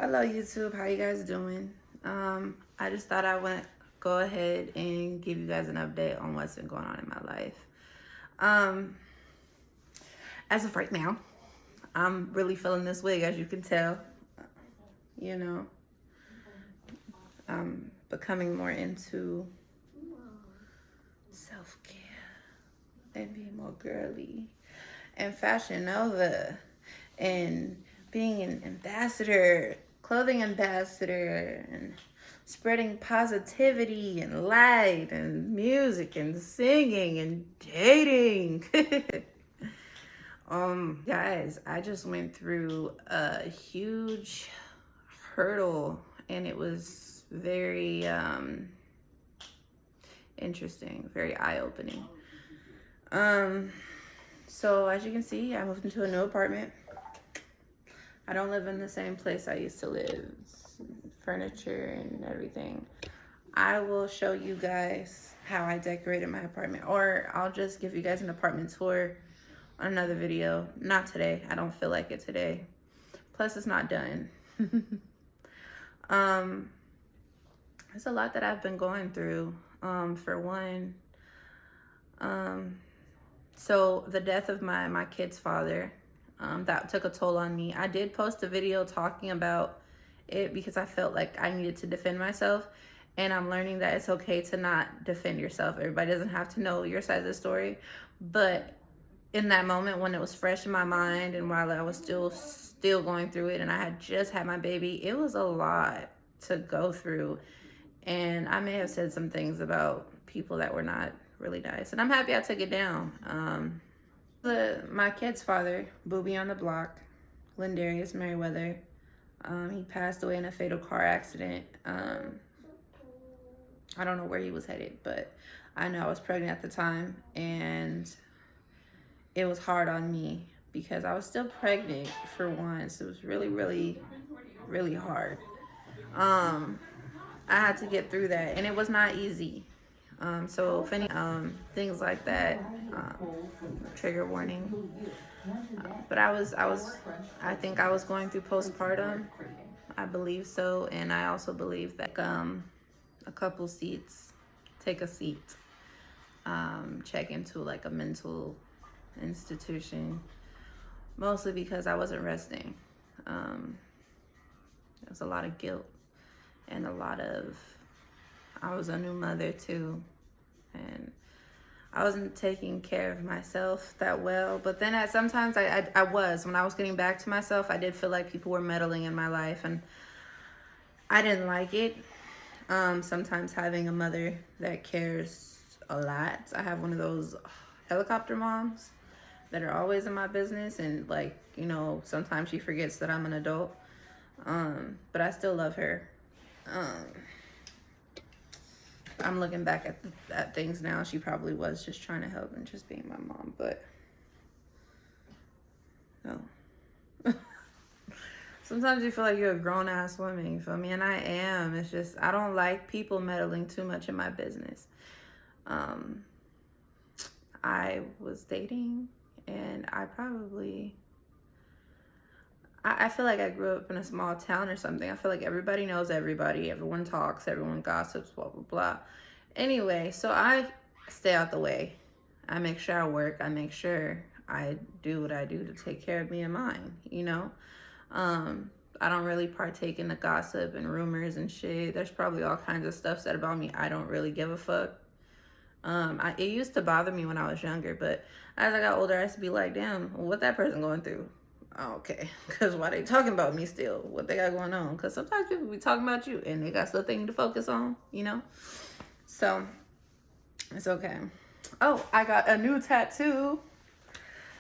Hello YouTube, how you guys doing? I just thought I would go ahead and give you guys an update on what's been going on in my life. As of right now, I'm really feeling this wig, as you can tell. You know, I'm becoming more into self-care and being more girly and Fashion Nova and being an ambassador, clothing ambassador, and spreading positivity and light and music and singing and dating. Guys, I just went through a huge hurdle and it was very interesting, very eye-opening. So as you can see, I moved into a new apartment. I don't live in the same place I used to live. Furniture and everything. I will show you guys how I decorated my apartment, or I'll just give you guys an apartment tour on another video. Not today. I don't feel like it today. Plus, it's not done. There's a lot that I've been going through. For one, so the death of my kid's father, that took a toll on me. I did post a video talking about it because I felt like I needed to defend myself, and I'm learning that it's okay to not defend yourself. Everybody doesn't have to know your side of the story, but in that moment when it was fresh in my mind and while I was still going through it and I had just had my baby, it was a lot to go through, and I may have said some things about people that were not really nice, and I'm happy I took it down. My kid's father, Booby on the Block, Lindarius Merriweather, he passed away in a fatal car accident. I don't know where he was headed, but I know I was pregnant at the time, and it was hard on me because I was still pregnant for once. It was really, really, really hard. I had to get through that, and it was not easy. So if any things like that, trigger warning. But I think I was going through postpartum. I believe so, and I also believe that a couple seats, take a seat, check into like a mental institution, mostly because I wasn't resting. There was a lot of guilt and I was a new mother too, and I wasn't taking care of myself that well. But then sometimes I was. When I was getting back to myself, I did feel like people were meddling in my life, and I didn't like it. Sometimes having a mother that cares a lot. I have one of those helicopter moms that are always in my business, and like, you know, sometimes she forgets that I'm an adult. But I still love her. I'm looking back at things now. She probably was just trying to help and just being my mom, but no. Sometimes you feel like you're a grown-ass woman, you feel me? And I am. It's just, I don't like people meddling too much in my business. I was dating, and I feel like I grew up in a small town or something. I feel like everybody knows everybody. Everyone talks. Everyone gossips, blah, blah, blah. Anyway, so I stay out the way. I make sure I work. I make sure I do what I do to take care of me and mine, you know? I don't really partake in the gossip and rumors and shit. There's probably all kinds of stuff said about me. I don't really give a fuck. It used to bother me when I was younger, but as I got older, I used to be like, damn, what that person going through? Oh, okay, because why they talking about me still? What they got going on? Because sometimes people be talking about you and they got stuff they need to focus on, you know? So, it's okay. Oh, I got a new tattoo.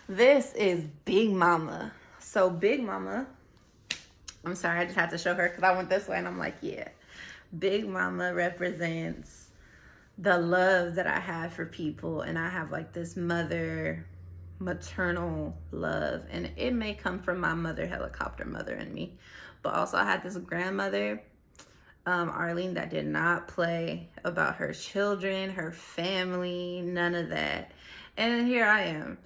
This is Big Mama. So, Big Mama, I'm sorry, I just had to show her because I went this way and I'm like, yeah. Big Mama represents the love that I have for people, and I have like this maternal love, and it may come from my helicopter mother in me, but also I had this grandmother, Arlene, that did not play about her children, her family, none of that. And here I am.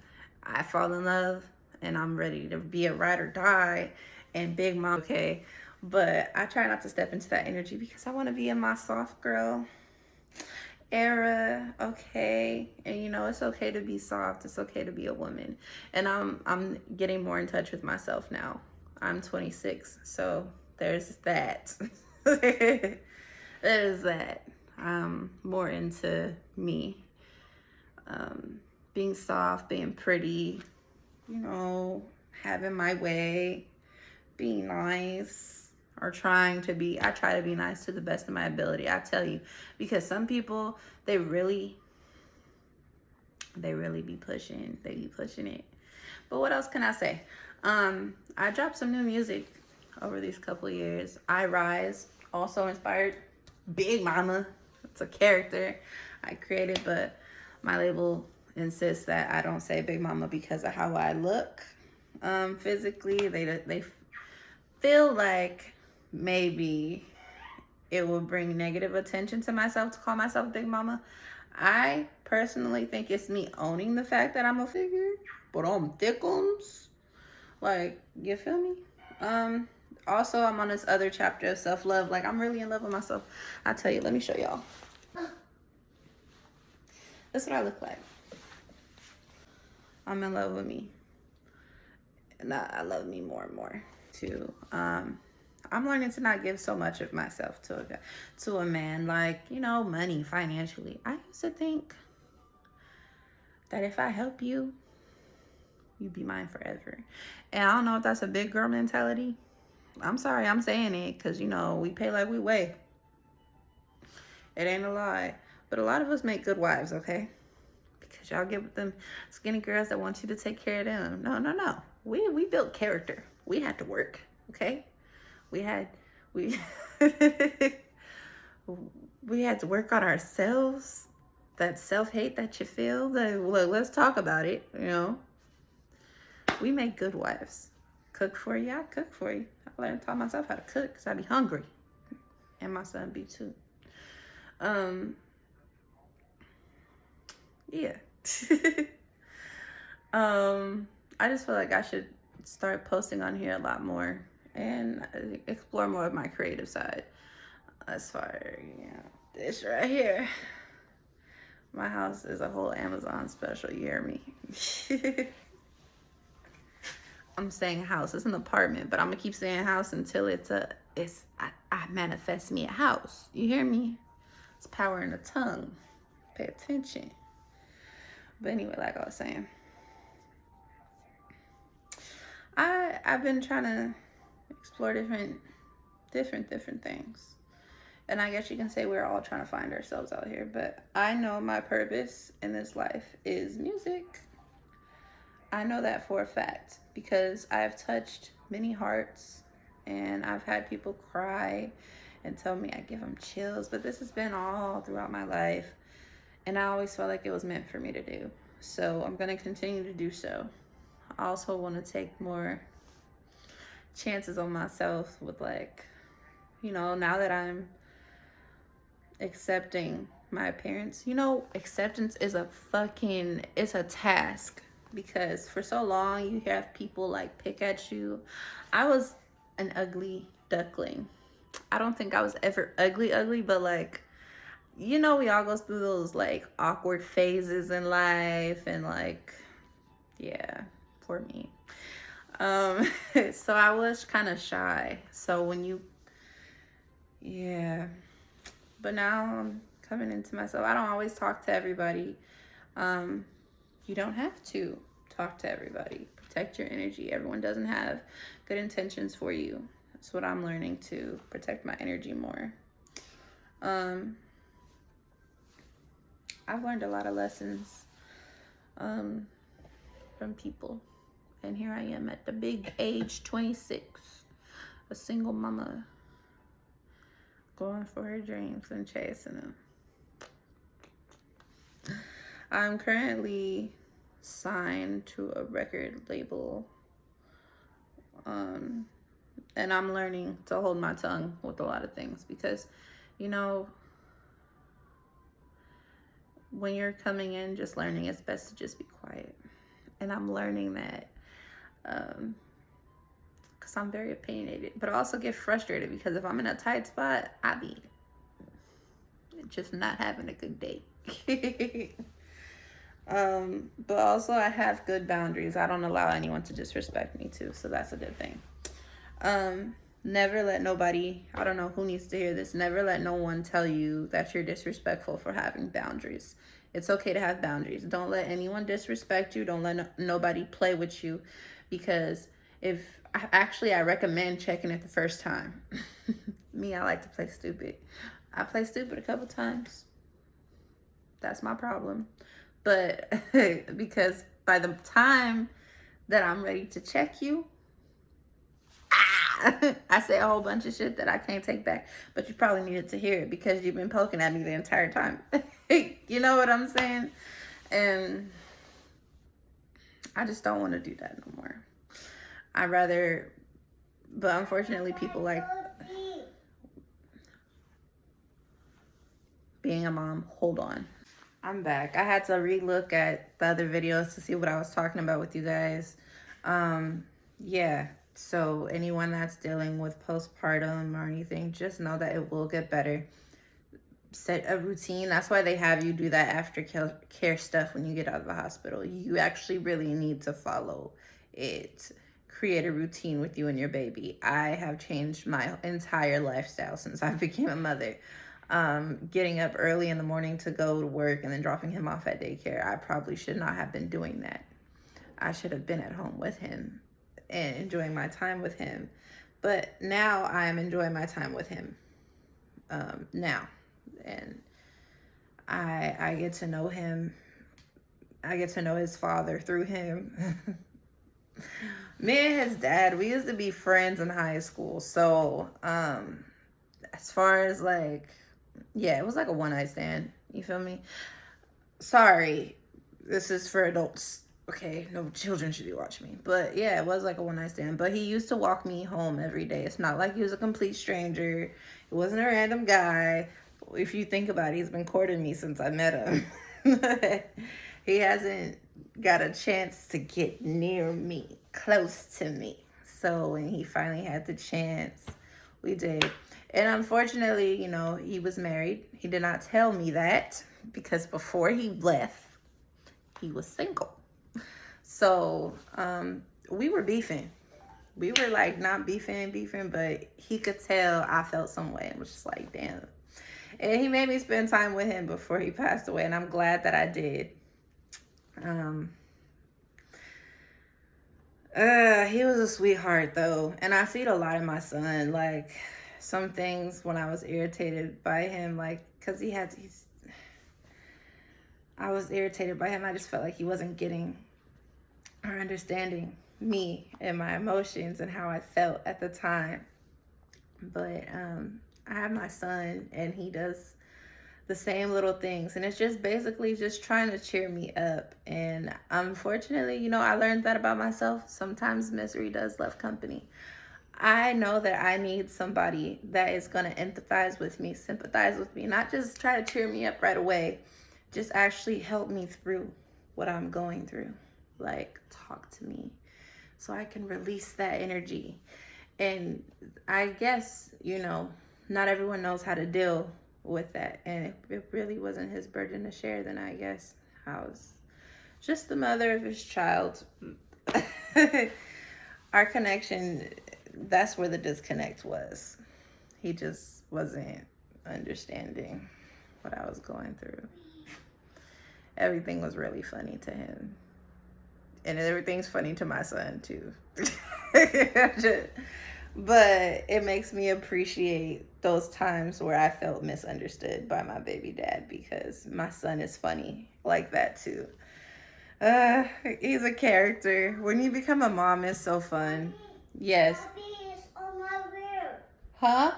I fall in love and I'm ready to be a ride or die, and Big Mom, okay, But I try not to step into that energy because I want to be in my soft girl era, okay? And you know, it's okay to be soft. It's okay to be a woman. And I'm getting more in touch with myself now. I'm 26, so there's that. There's that. I'm more into me. Being soft, being pretty, you know, having my way, being nice, or trying to be. I try to be nice to the best of my ability, I tell you, because some people, they really be pushing. They be pushing it. But what else can I say? I dropped some new music over these couple of years. I Rise, also inspired Big Mama. It's a character I created, but my label insists that I don't say Big Mama because of how I look physically. They feel like maybe it will bring negative attention to myself to call myself Big Mama. I personally think it's me owning the fact that I'm a figure, but I'm thickums. Like, you feel me? Also, I'm on this other chapter of self-love. Like, I'm really in love with myself. I tell you, let me show y'all. That's what I look like. I'm in love with me. And I love me more and more, too. I'm learning to not give so much of myself to a man. Like, you know, money, financially. I used to think that if I help you, you'd be mine forever. And I don't know if that's a big girl mentality. I'm sorry, I'm saying it because, you know, we pay like we weigh. It ain't a lie. But a lot of us make good wives, okay? Because y'all get with them skinny girls that want you to take care of them. No. We built character. We had to work, okay? We had to work on ourselves. That self-hate that you feel. Look, let's talk about it, you know. We make good wives. Cook for you, I cook for you. I learned to taught myself how to cook because I be hungry. And my son be too. Yeah. I just feel like I should start posting on here a lot more and explore more of my creative side. As far as, you know, this right here. My house is a whole Amazon special, you hear me? I'm saying house, it's an apartment, but I'm gonna keep saying house until I manifest me a house. You hear me? It's power in the tongue. Pay attention. But anyway, like I was saying, I've been trying to explore different things. And I guess you can say we're all trying to find ourselves out here, but I know my purpose in this life is music. I know that for a fact because I've touched many hearts and I've had people cry and tell me I give them chills, but this has been all throughout my life and I always felt like it was meant for me to do. So I'm going to continue to do so. I also want to take more chances on myself with, like, you know, now that I'm accepting my appearance. You know, acceptance is it's a task because for so long you have people like pick at you. I was an ugly duckling. I don't think I was ever ugly, but like, you know, we all go through those like awkward phases in life and like, yeah, poor me. So I was kind of shy. So but now I'm coming into myself. I don't always talk to everybody. You don't have to talk to everybody. Protect your energy. Everyone doesn't have good intentions for you. That's what I'm learning, to protect my energy more. I've learned a lot of lessons from people. And here I am at the big age 26, a single mama going for her dreams and chasing them. I'm currently signed to a record label. And I'm learning to hold my tongue with a lot of things because, you know, when you're coming in just learning, it's best to just be quiet. And I'm learning that because I'm very opinionated. But I also get frustrated because if I'm in a tight spot, I be just not having a good day. But also I have good boundaries. I don't allow anyone to disrespect me too, so that's a good thing. Never let nobody, I don't know who needs to hear this, never let no one tell you that you're disrespectful for having boundaries. It's okay to have boundaries. Don't let anyone disrespect you. Don't let nobody play with you, because if actually I recommend checking it the first time. Me, I like to play stupid. I play stupid a couple times. That's my problem. But because by the time that I'm ready to check you, I say a whole bunch of shit that I can't take back. But you probably needed to hear it because you've been poking at me the entire time. You know what I'm saying? And I just don't want to do that no more. I rather, but unfortunately people like being a mom. Hold on. I'm back. I had to relook at the other videos to see what I was talking about with you guys. Yeah. So anyone that's dealing with postpartum or anything, just know that it will get better. Set a routine. That's why they have you do that aftercare stuff when you get out of the hospital. You actually really need to follow it. Create a routine with you and your baby. I have changed my entire lifestyle since I became a mother. Getting up early in the morning to go to work and then dropping him off at daycare. I probably should not have been doing that. I should have been at home with him and enjoying my time with him. But now I am enjoying my time with him. Now. And I get to know him. I get to know his father through him. Me and his dad, we used to be friends in high school. So, as far as like, yeah, it was like a one-night stand. You feel me? Sorry, this is for adults. Okay, no children should be watching me. But yeah, it was like a one-night stand. But he used to walk me home every day. It's not like he was a complete stranger. It wasn't a random guy. If you think about it, he's been courting me since I met him. He hasn't got a chance to get near me, close to me. So when he finally had the chance, we did. And unfortunately, you know, he was married. He did not tell me that because before he left, he was single. So we were beefing. We were like not beefing, but he could tell I felt some way. It was just like, damn. And he made me spend time with him before he passed away, and I'm glad that I did. He was a sweetheart though, and I see it a lot in my son. Like some things when I was irritated by him, like because I was irritated by him. I just felt like he wasn't getting or understanding me and my emotions and how I felt at the time. But I have my son, and he does the same little things, and it's just basically just trying to cheer me up. And unfortunately, you know, I learned that about myself. Sometimes misery does love company. I know that I need somebody that is going to empathize with me, sympathize with me, not just try to cheer me up right away, just actually help me through what I'm going through. Like, talk to me so I can release that energy. And I guess, you know, not everyone knows how to deal with that. And if it really wasn't his burden to share, then I guess I was just the mother of his child. Our connection, that's where the disconnect was. He just wasn't understanding what I was going through. Everything was really funny to him. And everything's funny to my son too. But it makes me appreciate those times where I felt misunderstood by my baby dad, because my son is funny like that too. He's a character. When you become a mom, it's so fun. Yes. My baby is on my room. Huh?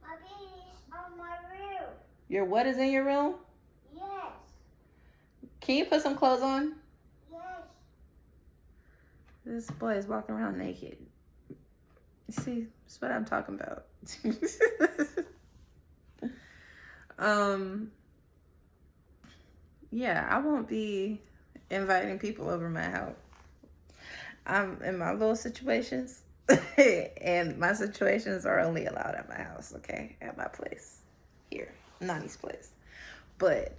My baby is on my room. Your what is in your room? Yes. Can you put some clothes on? Yes. This boy is walking around naked. See, that's what I'm talking about. Yeah, I won't be inviting people over my house. I'm in my little situations. And my situations are only allowed at my house, okay? At my place. Here. Nani's place. But,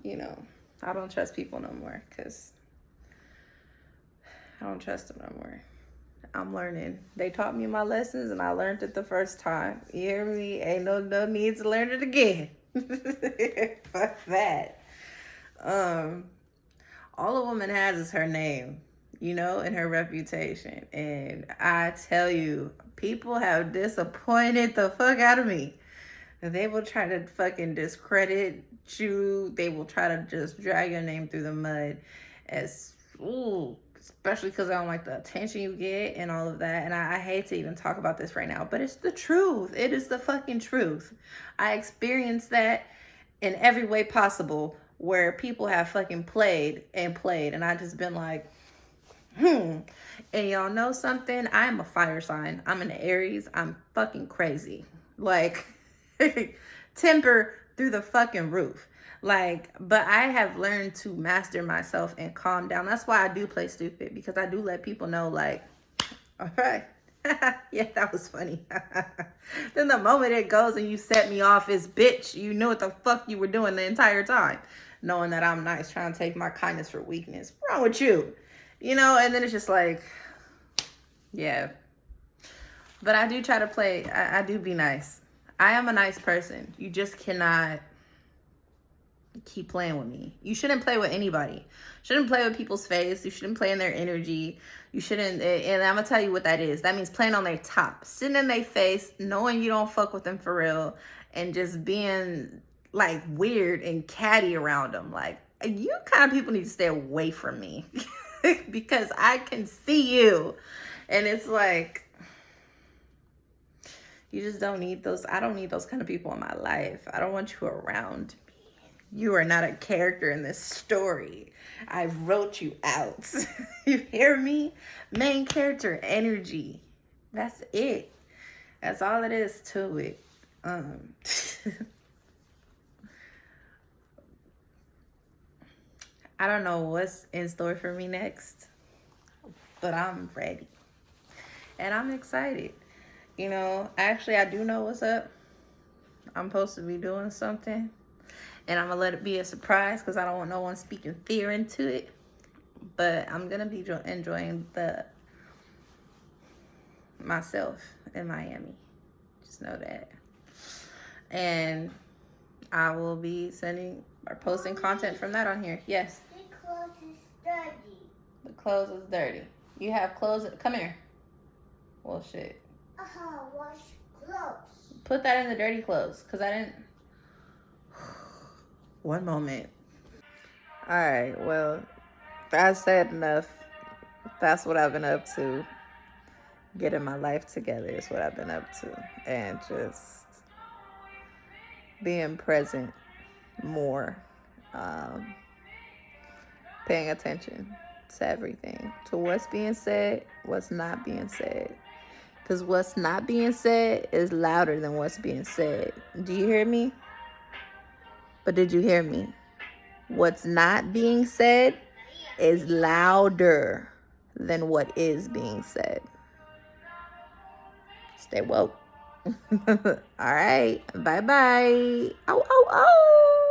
you know, I don't trust people no more because I don't trust them no more. I'm learning. They taught me my lessons and I learned it the first time. You hear me? Ain't no need to learn it again. Fuck that. All a woman has is her name, you know, and her reputation. And I tell you, people have disappointed the fuck out of me. They will try to fucking discredit you. They will try to just drag your name through the mud as, ooh, especially because I don't like the attention you get and all of that. And I hate to even talk about this right now, but it's the truth. It is the fucking truth. I experienced that in every way possible where people have fucking played, and I just been like, And y'all know something? I'm a fire sign. I'm an Aries. I'm fucking crazy. Like, temper through the fucking roof. Like, but I have learned to master myself and calm down. That's why I do play stupid, because I do let people know, like, all right. Yeah, that was funny. Then the moment it goes and you set me off as bitch, you knew what the fuck you were doing the entire time. Knowing that I'm nice, trying to take my kindness for weakness. What's wrong with you? You know, and then it's just like, yeah. But I do try to play, I do be nice. I am a nice person. You just cannot keep playing with me. You shouldn't play with anybody. Shouldn't play with people's face. You shouldn't play in their energy. You shouldn't, and I'm gonna tell you what that is. That means playing on their top, sitting in their face, knowing you don't fuck with them for real, and just being like weird and catty around them. Like, you kind of people need to stay away from me because I can see you, and it's like, you just don't need those. I don't need those kind of people in my life. I don't want you around. You are not a character in this story. I wrote you out. You hear me? Main character energy. That's it. That's all it is to it. I don't know what's in store for me next, but I'm ready. And I'm excited. You know, actually, I do know what's up. I'm supposed to be doing something. And I'm going to let it be a surprise because I don't want no one speaking fear into it. But I'm going to be enjoying myself in Miami. Just know that. And I will be sending or posting content from that on here. Yes. The clothes is dirty. The clothes is dirty. You have clothes. Come here. Well, shit. Wash clothes. Put that in the dirty clothes because I didn't. One moment. All right, well, I said enough. That's what I've been up to. Getting my life together is what I've been up to. And just being present more. Paying attention to everything. To what's being said, what's not being said. Because what's not being said is louder than what's being said. Do you hear me? But did you hear me? What's not being said is louder than what is being said. Stay woke. All right. Bye-bye. Oh, oh, oh.